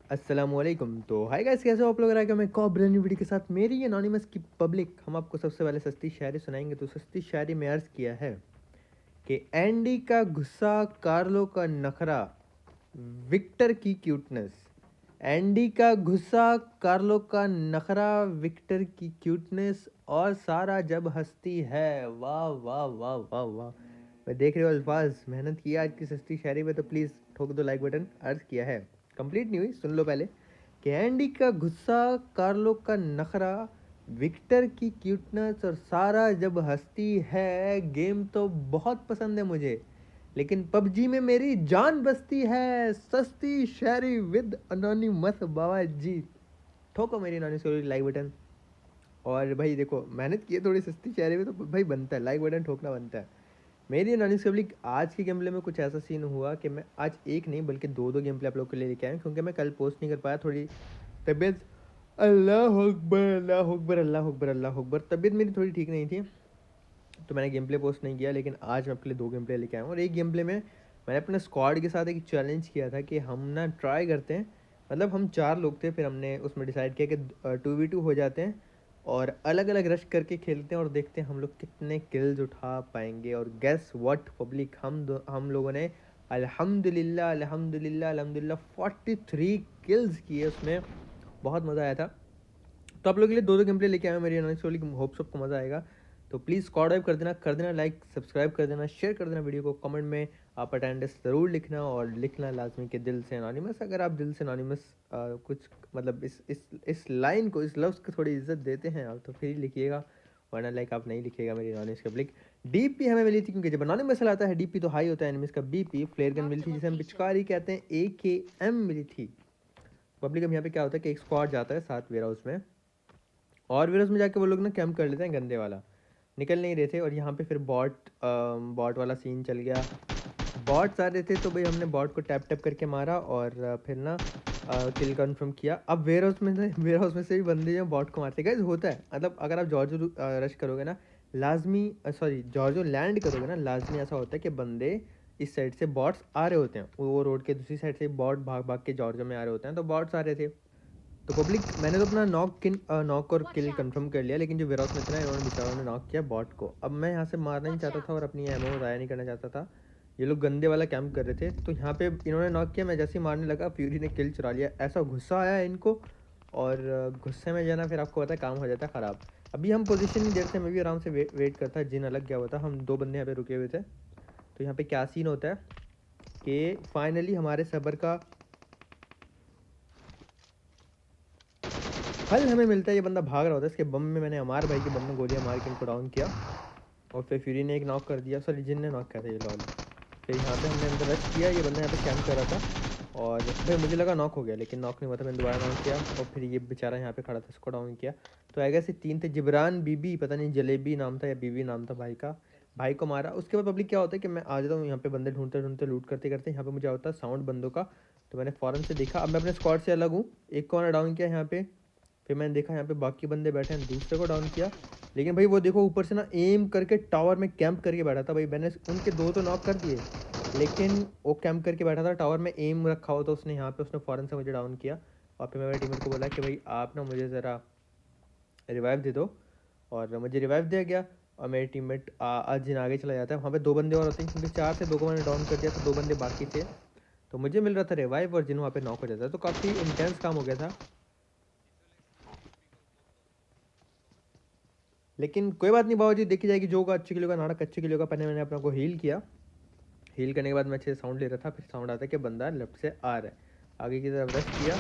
अस्सलामुअलैकुम। तो hi guys, कैसे हो आप लोग? रहा मैं कॉब ब्रांड न्यू वीडियो के साथ मेरी एनोनिमस की पब्लिक। हम आपको सबसे पहले सस्ती शायरी सुनाएंगे। तो सस्ती शायरी में अर्ज़ किया है कि एंडी का गुस्सा, कार्लो का नखरा, विक्टर की क्यूटनेस। एंडी का गुस्सा, कार्लो का नखरा, विक्टर की क्यूटनेस, और सारा जब हंसती है। वाह वाह वाह वाह वाह। मैं देख रहे हो अल्फाज मेहनत किया आज की सस्ती शायरी में, तो प्लीज़ ठोक दो लाइक बटन। अर्ज किया है, कंप्लीट नहीं हुई, सुन लो पहले। कि एंडी का गुस्सा, कार्लो का नखरा, विक्टर की क्यूटनेस, और सारा जब हंसती है। गेम तो बहुत पसंद है मुझे, लेकिन पबजी में मेरी जान बसती है। सस्ती शायरी विद अनोनिमस बाबा जी। ठोको मेरी अनोनिमस लाइक बटन। और भाई देखो, मेहनत की है थोड़ी सस्ती शायरी में, तो भाई बनता है, लाइक बटन ठोकना बनता है। मेरी अनोनिमस पब्लिक, आज के गेम प्ले में कुछ ऐसा सीन हुआ कि मैं आज एक नहीं बल्कि दो दो गेम प्ले आप लोग के लिए लेके आया हूँ, क्योंकि मैं कल पोस्ट नहीं कर पाया। थोड़ी तबीयत, अल्लाह अकबर अल्लाह अकबर अल्लाह अकबर अल्लाह अकबर, तबीयत मेरी थोड़ी ठीक नहीं थी, तो मैंने गेम प्ले पोस्ट नहीं किया। लेकिन आज मैं आपके लिए दो गेम प्ले लेके आया हूँ। और एक गेम प्ले में मैंने अपने स्क्वाड के साथ एक चैलेंज किया था कि हम ना ट्राई करते हैं, मतलब हम चार लोग थे, फिर हमने उसमें डिसाइड किया कि 2v2 हो जाते हैं और अलग अलग रश करके खेलते हैं और देखते हैं हम लोग कितने किल्स उठा पाएंगे। और गेस व्हाट पब्लिक, हम लोगों ने अल्हम्दुलिल्लाह अल्हम्दुलिल्लाह अल्हम्दुलिल्लाह 43 किल्स किए उसमें। बहुत मज़ा आया था। तो आप लोगों के लिए दो दो गेम प्ले लेके आया हूं मेरी एनालिसिस वाली, होप सबको मज़ा आएगा। तो प्लीज़ स्क्वाड वाइप कर देना लाइक, सब्सक्राइब कर देना, शेयर कर देना वीडियो को। कमेंट में आप अटेंडेंस ज़रूर लिखना, और लिखना लाजमी कि दिल से एनोनिमस। अगर आप दिल से एनोनिमस कुछ मतलब इस लाइन को, इस लफ्ज़ को थोड़ी इज्जत देते हैं आप, तो फिर ही लिखिएगा, वरना लाइक आप नहीं लिखिएगा मेरी एनोनिमस पब्लिक। डीपी हमें मिली थी, क्योंकि जब एनोनिमस आता है डीपी तो हाई होता है, एनिमस का बीपी। फ्लेयर गन मिली थी जिसे हम पिचकारी कहते हैं, AKM मिली थी पब्लिक। अब यहाँ पे क्या होता है कि एक स्क्वाड जाता है साथ वेयर हाउस में, और फिर उसमें जाके वो लोग ना कैंप कर लेते हैं गंदे वाला, निकल नहीं रहे थे। और यहाँ पे फिर बॉट वाला सीन चल गया। बॉट्स आ रहे थे तो भाई हमने बॉट को टैप टैप करके मारा, और फिर ना किल कंफर्म किया। अब वेयर हाउस में से भी बंदे जो बॉट को मारते गए होता है। मतलब अगर आप जॉर्जो रश करोगे ना, लाजमी, सॉरी जॉर्जो लैंड करोगे ना, लाजमी ऐसा होता है कि बंदे इस साइड से बॉट्स आ रहे होते हैं, वो रोड के दूसरी साइड से बॉट भाग भाग के जॉर्जो में आ रहे होते हैं। तो बॉट्स आ रहे थे, तो पब्लिक मैंने तो अपना नॉक और किल कंफर्म कर लिया। लेकिन जो वेयरहाउस में थे ना, इन्होंने बेचारों ने नॉक किया बॉट को। अब मैं यहाँ से मारना नहीं चाहता था और अपनी एमओ ज़ाया नहीं करना चाहता था। ये लोग गंदे वाला कैंप कर रहे थे, तो यहाँ पे इन्होंने नॉक किया। मैं जैसे ही मारने लगा, फ्यूरी ने किल चुरा लिया। ऐसा गुस्सा आया इनको, और गुस्से में जाना फिर आपको पता है काम हो जाता है ख़राब। अभी हम पोजीशन नहीं देखते, मैं भी आराम से वेट करता। जिन अलग गया हुआ था, हम दो बंदे यहाँ पे रुके हुए थे। तो यहाँ पे क्या सीन होता है कि फाइनली हमारे सबर का फल हमें मिलता है। ये बंदा भाग रहा होता है, इसके बम में मैंने अमार भाई के बम में गोलियां मार के इनको डाउन किया, और फिर फ्यूरी ने एक नॉक कर दिया, सॉरी जिन ने नॉक किया था ये लॉल। फिर यहाँ पे हमने अंदर रश किया, ये बंदा यहाँ पे कैंप कर रहा था, और भाई मुझे लगा नॉक हो गया, लेकिन नॉक नहीं हुआ था। मैंने दोबारा नॉक किया, और फिर ये बेचारा यहाँ पे खड़ा था, इसको डाउन किया। तो आएगा से तीन थे, जिब्रान बीबी, पता नहीं जलेबी नाम था या बीबी नाम था भाई का। भाई को मारा। उसके बाद पब्लिक क्या होता है कि मैं आ जाता हूँ यहाँ पे, बंदे ढूंढते ढूंढते लूट करते करते यहाँ पे मुझे होता है साउंड बंदों का। तो मैंने फ़ौरन से देखा, अब मैं अपने स्क्वाड से अलग हूँ, एक को मैंने डाउन किया यहाँ पे। फिर मैंने देखा यहाँ पे बाकी बंदे बैठे हैं, दूसरे को डाउन किया। लेकिन भाई वो देखो ऊपर से ना एम करके टावर में कैंप करके बैठा था भाई। मैंने उनके दो तो नॉक कर दिए, लेकिन वो कैंप करके बैठा था टावर में, एम रखा हुआ था उसने यहाँ पे, उसने फ़ौरन से मुझे डाउन किया। और फिर मैं मेरे टीममेट को बोला कि भाई आप ना मुझे ज़रा रिवाइव दे दो, और मुझे रिवाइव दिया गया। और मेरे टीममेट आज जिन आगे चला जाता है, वहाँ पे दो बंदे और होते हैं, क्योंकि चार से दो को मैंने डाउन कर दिया, तो दो बंदे बाकी थे। तो मुझे मिल रहा था रिवाइव, और जिन वहाँ पे नॉक हो जाता है। तो काफ़ी इंटेंस काम हो गया था, लेकिन कोई बात नहीं बाबा जी, देखी जाएगी। जो होगा अच्छे किलो का, नाटक अच्छे किलो का। पहले मैंने अपने को हील किया, हील करने के बाद मैं अच्छे से साउंड ले रहा था। फिर साउंड आता है कि बंदा लेफ्ट से आ रहा है, आगे की तरफ रश किया,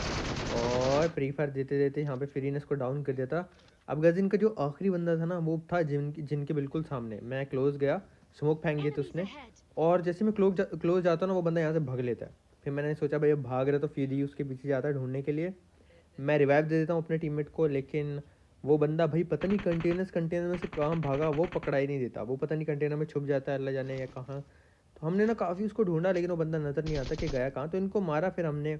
और फ्री फायर देते देते यहाँ पे फ्री ने इसको डाउन कर दिया था। अब गजिन का जो आखिरी बंदा था ना, वो था जिनके बिल्कुल सामने। मैं क्लोज गया, स्मोक फेंक दिए थे उसने, और जैसे मैं क्लोज जाता हूँ ना, वो बंदा यहाँ से भाग लेता है। फिर मैंने सोचा भाई अब भाग रहा, तो फिर ही उसके पीछे जाता है ढूंढने के लिए। मैं रिवाइव दे देता हूँ अपने टीममेट को, लेकिन वो बंदा भाई पता नहीं कंटेनर में से कहाँ भागा, वो पकड़ा ही नहीं देता। वो पता नहीं कंटेनर में छुप जाता है, अल्लाह जाने या कहाँ। तो हमने ना काफ़ी उसको ढूंढा, लेकिन वो बंदा नज़र नहीं आता कि गया कहाँ। तो इनको मारा फिर हमने,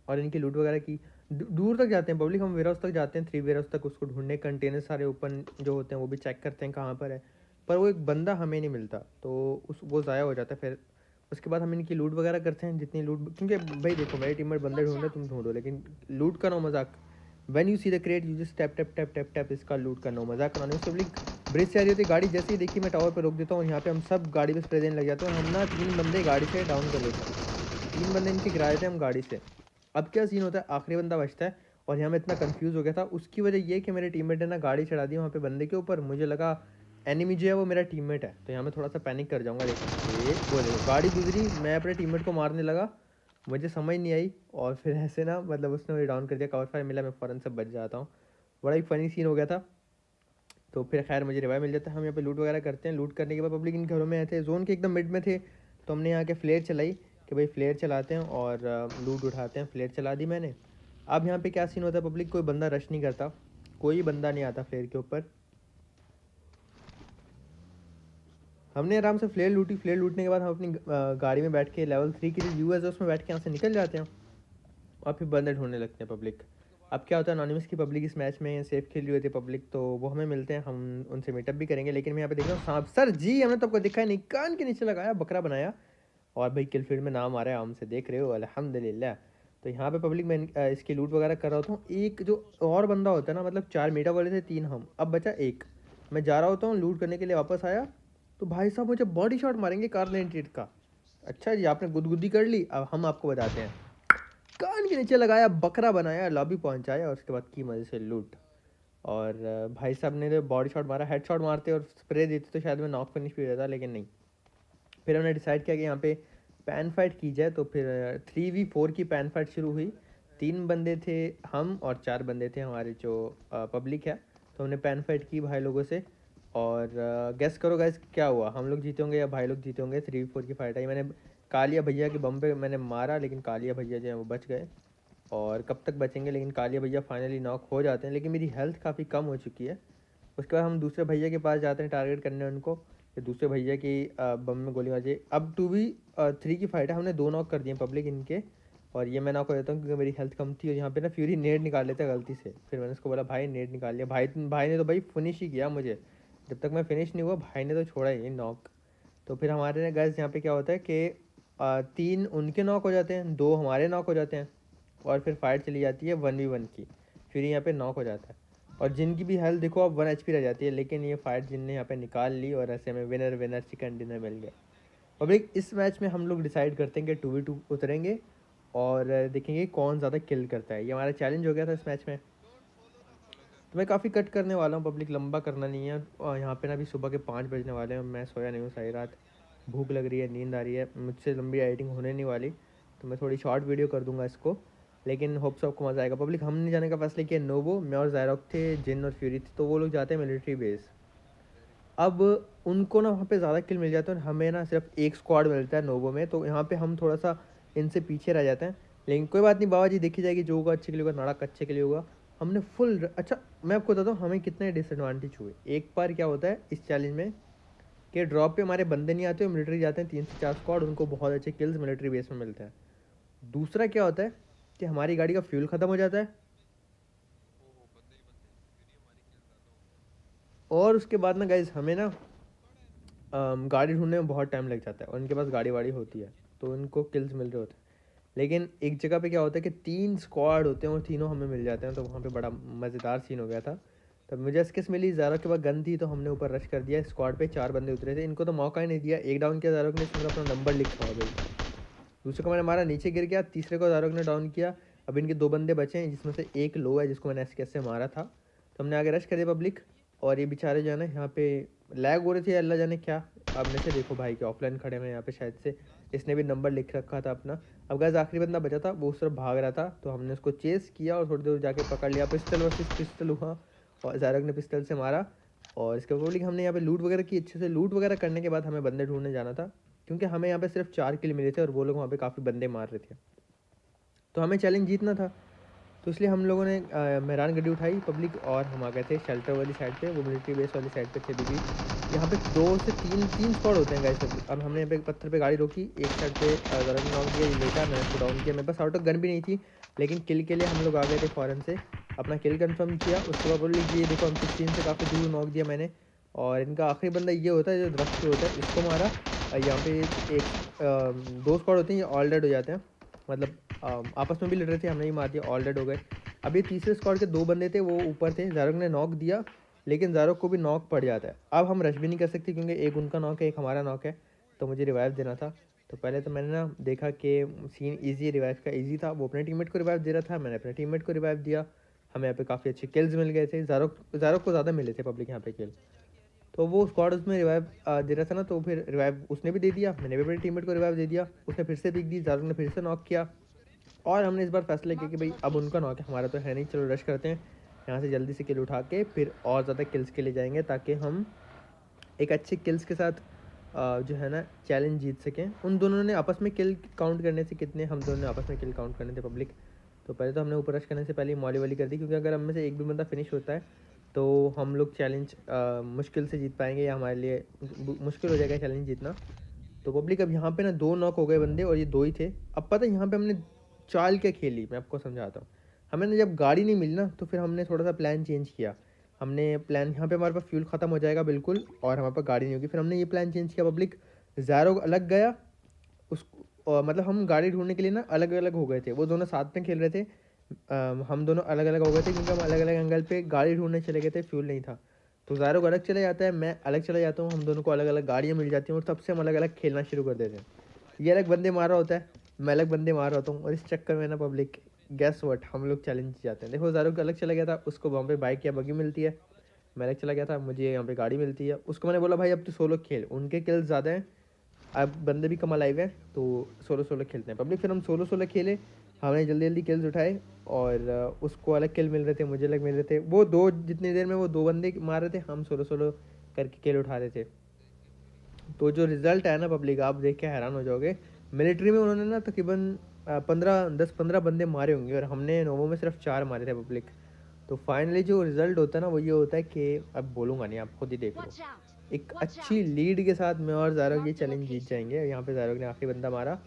और इनकी लूट वगैरह की। दूर तक जाते हैं पब्लिक, हम वेयर हाउस तक जाते हैं, 3 वेयर हाउस तक उसको ढूंढने। कंटेनर सारे ओपन जो होते हैं वो भी चेक करते हैं कहाँ पर है, पर वो एक बंदा हमें नहीं मिलता, तो उस वो ज़ाया हो जाता है। फिर उसके बाद हम इनकी लूट वगैरह करते हैं, जितनी लूट, क्योंकि भाई देखो मेरे टीममेट बंदे ढूंढ रहे तुम ढूंढो, लेकिन लूट का नो मजाक। When you see the crate you just tap tap tap tap tap, इसका लूट का नो मजाक। अनोनिमस पब्लिक ब्रिज से आ रही होती गाड़ी, जैसे ही देखी मैं टावर पर रोक देता हूँ, यहाँ पे हम सब गाड़ी पे स्प्रे देने लग जाते हैं। हम ना 3 बंदे गाड़ी से डाउन कर लेते हैं, 3 बंदे इनके गिराए थे हम गाड़ी से। अब क्या सीन होता है, आखिरी बंदा बचता है और यहाँ मैं इतना कंफ्यूज हो गया था। उसकी वजह ये कि मेरे टीममेट ने ना गाड़ी चढ़ा दी वहाँ पे बंदे के ऊपर, मुझे लगा एनिमी जो है वो मेरा टीममेट है, तो यहाँ मैं थोड़ा सा पैनिक कर जाऊँगा। लेकिन ये बोले गाड़ी गुजरी, मैं अपने टीममेट को मारने लगा, मुझे समझ नहीं आई, और फिर ऐसे ना मतलब उसने मुझे डाउन कर दिया, कवर फायर मिला, मैं फ़ौरन से बच जाता हूँ। बड़ा ही फ़नी सीन हो गया था। तो फिर खैर मुझे रिवाइव मिल जाता है। हम यहाँ पे लूट वगैरह करते हैं। लूट करने के बाद पब्लिक इन घरों में आए थे, जोन के एकदम मिड में थे, तो हमने यहाँ के फ्लेयर चलाई कि भाई फ्लेयर चलाते हैं और लूट उठाते हैं। फ्लेयर चला दी मैंने। अब यहाँ पे क्या सीन होता है, पब्लिक कोई बंदा रश नहीं करता, कोई बंदा नहीं आता फ्लेयर के ऊपर। हमने आराम से फ्लेयर लूटी। फ्लेयर लूटने के बाद हम अपनी गाड़ी में बैठ के लेवल 3 की जो व्यू है उसमें बैठ के यहाँ से निकल जाते हैं और फिर बंदे ढूंढने लगते हैं पब्लिक। अब क्या होता है, अनोनिमस की पब्लिक इस मैच में सेफ खेल रही होती है पब्लिक, तो वो हमें मिलते हैं, हम उनसे मीटअप भी करेंगे। लेकिन मैं यहाँ पे देख रहा हूँ सांप, सर जी हमने तो आपको दिखा नहीं, कान के नीचे लगाया, बकरा बनाया, और भाई किल फील्ड में नाम आ रहा है हमसे, देख रहे हो, अल्हम्दुलिल्लाह। तो यहाँ पे पब्लिक मैं इसकी लूट वगैरह कर रहा हूँ। एक जो और बंदा होता है ना, मतलब 4 मीटअप वाले थे, 3 हम, अब बचा 1। मैं जा रहा होता हूँ लूट करने के लिए, वापस आया तो भाई साहब मुझे बॉडी शॉट मारेंगे कार 98 का। अच्छा जी आपने गुदगुदी कर ली, अब हम आपको बताते हैं। कान के नीचे लगाया, बकरा बनाया, लॉबी पहुंचाया और उसके बाद की मजे से लूट। और भाई साहब ने तो बॉडी शॉट मारा, हेड शॉट मारते और स्प्रे देते तो शायद मैं नॉक फिनिश भी हो जाता, लेकिन नहीं। फिर हमने डिसाइड किया कि यहाँ पे पैन फाइट की जाए, तो फिर 3v4 की पैन फाइट शुरू हुई। 3 बंदे थे हम और 4 बंदे थे हमारे जो पब्लिक है, तो हमने पैन फाइट की भाई लोगों से। और गेस करो गाइस क्या हुआ, हम लोग जीते होंगे या भाई लोग जीते होंगे। 3v4 की फाइट आई, मैंने कालिया भैया के बम पे मैंने मारा, लेकिन कालिया भैया जो है वो बच गए। और कब तक बचेंगे, लेकिन कालिया भैया फाइनली नॉक हो जाते हैं, लेकिन मेरी हेल्थ काफ़ी कम हो चुकी है। उसके बाद हम दूसरे भैया के पास जाते हैं टारगेट करने उनको, कि दूसरे भैया की बम में गोली मार जाए। अब 2v3 की फाइट है, हमने 2 नॉक कर दिए पब्लिक इनके, और ये मैं नॉक हो जाता हूँ क्योंकि मेरी हेल्थ कम थी। और यहाँ पे ना फ्यूरी नेट निकाल लेता है गलती से, फिर मैंने उसको बोला भाई नेट निकाल लिया, भाई ने तो भाई फिनिश ही किया मुझे, जब तक मैं फिनिश नहीं हुआ भाई ने तो छोड़ा ही नहीं नॉक। तो फिर हमारे गैस यहाँ पे क्या होता है कि 3 उनके नॉक हो जाते हैं, 2 हमारे नॉक हो जाते हैं, और फिर फाइट चली जाती है 1v1 की। फिर यहाँ पे नॉक हो जाता है और जिनकी भी हेल्थ देखो अब 1 HP रह जाती है, लेकिन ये फाइट जिनने यहाँ पे निकाल ली और ऐसे हमें विनर विनर चिकन डिनर मिल गया। पब्लिक इस मैच में हम लोग डिसाइड करते हैं कि 2v2 उतरेंगे और देखेंगे कौन ज़्यादा किल करता है। ये हमारा चैलेंज हो गया था इस मैच में। तो मैं काफ़ी कट करने वाला हूँ पब्लिक, लंबा करना नहीं है। और यहाँ पे ना अभी सुबह के 5 बजने वाले हैं, मैं सोया नहीं हूँ सारी रात, भूख लग रही है, नींद आ रही है, मुझसे लंबी एडिटिंग होने नहीं वाली, तो मैं थोड़ी शॉर्ट वीडियो कर दूंगा इसको, लेकिन होप्स आपको मज़ा आएगा। पब्लिक हमने जाने का फैसला किया नोवो, मैं और ज़ायरॉक थे, जिन और फ्यूरी थे, तो वो लोग जाते हैं मिलिट्री बेस। अब उनको ना वहाँ पे ज़्यादा किल मिल जाते हैं और हमें ना सिर्फ 1 स्क्वाड मिलता है नोवो में, तो यहाँ पे हम थोड़ा सा इनसे पीछे रह जाते हैं। लेकिन कोई बात नहीं, बाबा जी देखी जाएगी, जो होगा अच्छे के लिए होगा, नाड़ा कच्चे के लिए होगा। हमने फुल अच्छा मैं आपको बताता हूँ हमें कितने डिसएडवांटेज हुए। एक बार क्या होता है इस चैलेंज में कि ड्रॉप पे हमारे बंदे नहीं आते, मिलिट्री जाते हैं 3 से 4 स्क्वाड, उनको बहुत अच्छे किल्स मिलिट्री बेस में मिलते हैं। दूसरा क्या होता है कि हमारी गाड़ी का फ्यूल ख़त्म हो जाता है, और उसके बाद ना गाइज हमें ना गाड़ी ढूंढने में बहुत टाइम लग जाता है, और उनके पास गाड़ी वाड़ी होती है तो उनको किल्स मिल रहे होते हैं। लेकिन एक जगह पे क्या होता है कि 3 स्क्वाड होते हैं और तीनों हमें मिल जाते हैं, तो वहाँ पे बड़ा मज़ेदार सीन हो गया था। तब मुझे स्किस मिली, ज़ारा के बाद गन थी, तो हमने ऊपर रश कर दिया। स्क्वाड पे 4 बंदे उतरे थे, इनको तो मौका ही नहीं दिया। एक डाउन किया ज़ारा ने, इसमें अपना नंबर लिखा हुआ भाई, दूसरे को मैंने मारा, नीचे गिर गया, तीसरे को ज़ारा ने डाउन किया। अब इनके 2 बंदे बचे हैं, जिसमें से एक लो है जिसको मैंने एसकेएस से मारा था। तो हमने आगे रश कर दिया पब्लिक, और ये बेचारे जो है ना यहाँ पे लैग हो रही थी, अल्लाह जाने क्या। अब में से देखो भाई के ऑफलाइन खड़े हैं यहाँ पे, शायद से इसने भी नंबर लिख रखा था अपना। अब गाइस आखिरी बंदा बचा था, वो उस तरफ भाग रहा था, तो हमने उसको चेस किया और थोड़ी देर जाके पकड़ लिया। पिस्टल वर्सेस पिस्टल हुआ और ज़ारक ने पिस्टल से मारा। और इसके ऊपर हमने यहाँ पे लूट वगैरह की अच्छे से। लूट वगैरह करने के बाद हमें बंदे ढूंढने जाना था, क्योंकि हमें यहाँ पे सिर्फ 4 किल मिले थे और वो लोग वहाँ पे काफ़ी बंदे मार रहे थे, तो हमें चैलेंज जीतना था। तो इसलिए हम लोगों ने मेहरान गड्डी उठाई पब्लिक, और हम आ गए थे शेल्टर वाली साइड पे, वो मिलिट्री बेस वाली साइड पे थे भी। यहाँ पे 2 से 3 स्क्वाड होते हैं गाइस। अब हमने यहाँ पे पत्थर पे गाड़ी रोकी, एक साइड पे ज़रा नॉक दिया, ये लेटा, मैंने उसको डाउन किया। मेरे पास आउट ऑफ गन भी नहीं थी, लेकिन किल के लिए हम लोग आ गए थे फ़ौरन से, अपना किल कंफर्म किया। उसके बाद बोल लीजिए देखो हम 16 से काफ़ी दूर नॉक दिया मैंने। और इनका आखिरी बंदा ये होता है जो दरख्त पे होता है, इसको मारा। यहाँ पे एक दो स्क्वाड होते हैं, ये ऑल डेड हो जाते हैं, मतलब आपस में भी लड़ रहे थे, हमने ही मार दिया, ऑल डेड हो गए। अब ये तीसरे स्क्वाड के दो बंदे थे, वो ऊपर थे, ज़ारोक ने नॉक दिया, लेकिन ज़ारोक को भी नॉक पड़ जाता है। अब हम रश भी नहीं कर सकते क्योंकि एक उनका नॉक है, एक हमारा नॉक है, तो मुझे रिवाइव देना था। तो पहले तो मैंने ना देखा कि सीन ईजी, रिवाइव का ईजी था, वो अपने टीममेट को रिवाइव दे रहा था, मैंने अपने टीममेट को रिवाइव दिया, हमें यहाँ पे काफ़ी अच्छे किल्स मिल गए थे, ज़ारोक को ज़्यादा मिले थे पब्लिक यहाँ पे किल। तो वो स्क्वाड उसमें रिवाइव दे रहा था ना, तो फिर रिवाइव उसने भी दे दिया, मैंने भी अपने टीममेट को रिवाइव दे दिया, उसने फिर से पीक दी, ज़ारोक ने फिर से नॉक किया, और हमने इस बार फैसला किया कि भाई अब उनका नॉक है, हमारा तो है नहीं, चलो रश करते हैं यहाँ से, जल्दी से किल उठा के फिर और ज़्यादा किल्स के लिए जाएंगे, ताकि हम एक अच्छे किल्स के साथ जो है ना चैलेंज जीत सकें। उन दोनों ने आपस में किल काउंट करने से, कितने हम दोनों ने आपस में किल काउंट करने थे पब्लिक। तो पहले तो हमने ऊपर रश करने से पहले ही मॉली वाली कर दी, क्योंकि अगर हम में से एक भी बंदा फिनिश होता है तो हम लोग चैलेंज मुश्किल से जीत पाएंगे, या हमारे लिए मुश्किल हो जाएगा चैलेंज जीतना। तो पब्लिक अब यहाँ पे ना 2 नॉक हो गए बंदे, और ये 2 ही थे। अब पता है यहाँ पे हमने चाल क्या खेली, मैं आपको समझाता हूँ। हमें ना जब गाड़ी नहीं मिली ना, तो फिर हमने थोड़ा सा प्लान चेंज किया। हमने प्लान, यहाँ पे हमारे पास फ्यूल ख़त्म हो जाएगा बिल्कुल, और हमारे पास गाड़ी नहीं होगी, फिर हमने ये प्लान चेंज किया पब्लिक। ज़ारो अलग गया, उसको मतलब हम गाड़ी ढूंढने के लिए ना अलग अलग हो गए थे, वो दोनों साथ में खेल रहे थे, हम दोनों अलग अलग हो गए थे, क्योंकि हम अलग अलग एंगल पे गाड़ी ढूंढने चले गए थे, फ्यूल नहीं था। तो ज़ारो अलग चले जाता है, मैं अलग चला जाता हूँ, हम दोनों को अलग अलग गाड़ियाँ मिल जाती हैं, और तब से हम अलग अलग खेलना शुरू कर देते हैं। ये अलग बंदे मार रहा होता है, मैं अलग बंदे मार रहा होता हूँ, और इस चक्कर में ना पब्लिक गैस वट हम लोग चैलेंज जाते हैं। देखो ज़ारो अलग चला गया था, उसको वहाँ पे बाइक या बगी मिलती है, मैं अलग चला गया था, मुझे यहाँ पे गाड़ी मिलती है। उसको मैंने बोला भाई अब तो सोलो खेल, उनके किल्स ज़्यादा हैं, अब बंदे भी कम लाइव हैं, तो सोलो सोलो खेलते हैं पब्लिक। फिर हम सोलो सोलो खेले, हमने जल्दी जल्दी किल्स उठाए, और उसको अलग किल मिल रहे थे, मुझे अलग मिल रहे थे, वो दो जितनी देर में वो 2 बंदे मार रहे थे, हम सोलो सोलो करके किल उठा रहे थे। तो जो रिज़ल्ट है ना पब्लिक, आप देख के हैरान हो जाओगे। मिलिट्री में उन्होंने ना तकरीबन 10-15 बंदे मारे होंगे, और हमने नोवो में सिर्फ 4 मारे थे पब्लिक। तो फाइनली जो रिज़ल्ट होता है ना, वो ये होता है कि अब बोलूँगा नहीं, आप खुद ही देख लो। एक अच्छी लीड के साथ मैं और ज़ारोक ये चैलेंज जीत जाएंगे। यहाँ पे ज़ारोक ने आखिरी बंदा मारा,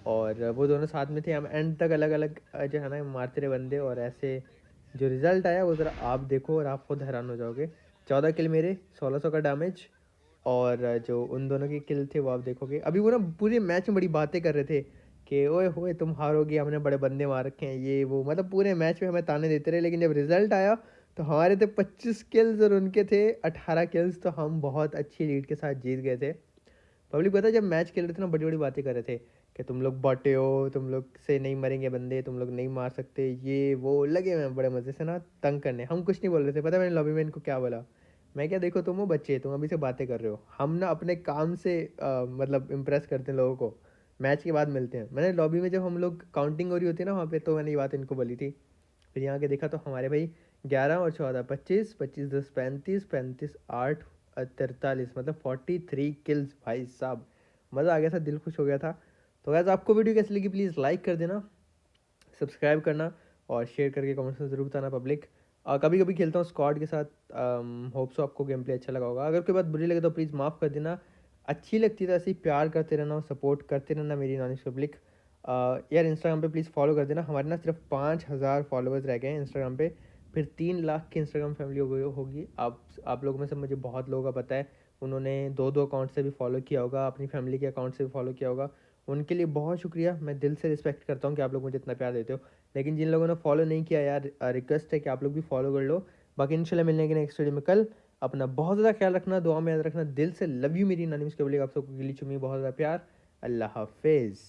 और वो दोनों साथ में थे, हम एंड तक अलग अलग जो है ना मारते रहे बंदे, और ऐसे जो रिज़ल्ट आया वो ज़रा आप देखो, और आप खुद हैरान हो जाओगे। 14 किल मेरे, 1600 का डैमेज, और जो उन दोनों की किल थे वो आप देखोगे। अभी वो ना पूरे मैच में बड़ी बातें कर रहे थे कि ओए होए तुम हारोगे, हमने बड़े बंदे मार रखे हैं, ये वो, मतलब पूरे मैच में हमें ताने देते रहे। लेकिन जब रिजल्ट आया तो हमारे थे 25 किल्स और उनके थे 18 किल्स, तो हम बहुत अच्छी लीड के साथ जीत गए थे। पब्लिक पता है जब मैच खेल रहे थे ना, बड़ी बड़ी बातें कर रहे थे कि तुम लोग बटे हो, तुम लोग से नहीं मरेंगे बंदे, तुम लोग नहीं मार सकते, ये वो, लगे हुए हैं बड़े मज़े से ना तंग करने। हम कुछ नहीं बोल रहे थे, पता है मैंने लॉबी में इनको क्या बोला, मैं क्या, देखो तुम हो बच्चे, तुम अभी से बातें कर रहे हो, हम ना अपने काम से मतलब इम्प्रेस करते हैं लोगों को, मैच के बाद मिलते हैं। मैंने लॉबी में जब हम लोग काउंटिंग हो रही होती है ना वहाँ पे, तो मैंने ये बात इनको बोली थी। फिर यहाँ के देखा तो हमारे भाई 11 और 14 25, 25 10 35, 35 8 43, मतलब 43 किल्स भाई साहब। मज़ा आ गया था, दिल खुश हो गया था। तो गाइस आपको वीडियो कैसी लगी प्लीज़ लाइक कर देना, सब्सक्राइब करना, और शेयर करके कमेंट्स में ज़रूर बताना पब्लिक। कभी कभी खेलता हूँ स्क्वाड के साथ, होप सो आपको गेम प्ले अच्छा लगा होगा। अगर कोई बात बुरी लगे तो प्लीज़ माफ़ कर देना, अच्छी लगती है तो ऐसे ही प्यार करते रहना, सपोर्ट करते रहना मेरी नॉनिश पब्लिक। यार इंस्टाग्राम पे प्लीज़ फॉलो कर देना, हमारे ना सिर्फ 5000 फॉलोअर्स रह गए हैं इंस्टाग्राम पे, फिर 3 लाख की इंस्टाग्राम फैमिली हो गई होगी। आप लोगों में से मुझे बहुत लोगों का पता है, उन्होंने 2-2 अकाउंट से भी फॉलो किया होगा, अपनी फैमिली के अकाउंट से भी फॉलो किया होगा। उनके लिए बहुत शुक्रिया, मैं दिल से रिस्पेक्ट करता हूँ कि आप लोग मुझे इतना प्यार देते हो। लेकिन जिन लोगों ने फॉलो नहीं किया यार, रिक्वेस्ट है कि आप लोग भी फॉलो कर लो। बाकी इंशाल्लाह मिलने के नेक्स्ट वीडियो में कल। अपना बहुत ज़्यादा ख्याल रखना, दुआ में याद रखना, दिल से लव यू मेरी नानी मिस, आप सबको गिली चुमी बहुत ज़्यादा प्यार। अल्लाह हाफिज़।